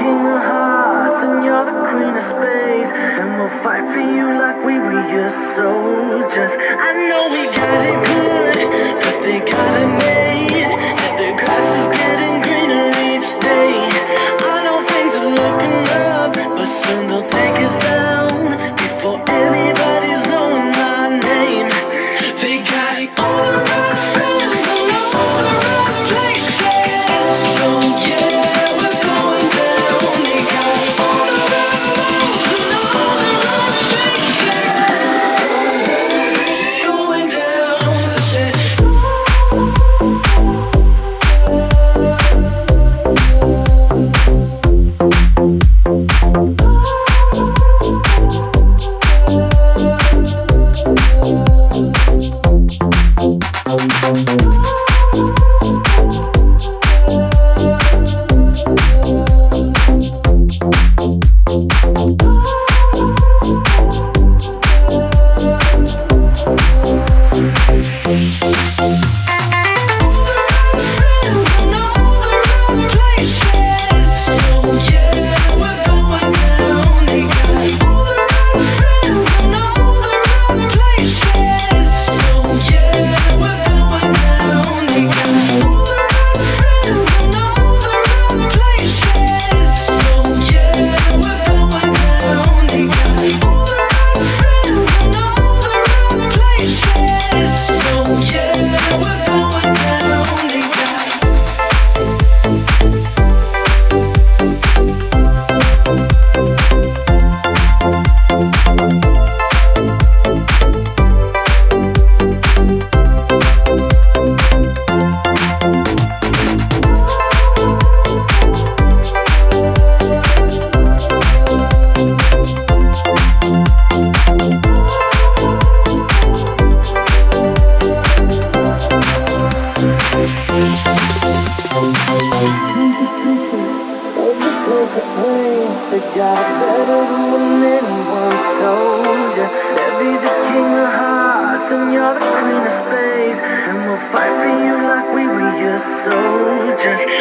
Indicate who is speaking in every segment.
Speaker 1: king of hearts and you're the queen of space, and we'll fight for you like we were your soldiers. I know we got it good, but they got it made, and the grass is getting greener each day. I know things are looking up, but soon they'll take us down before anybody's knowing our name. They got it all around and all the wrong places. So yeah, we're going down. They got it all around and all the wrong places. Going down.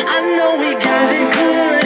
Speaker 1: I know we got it good.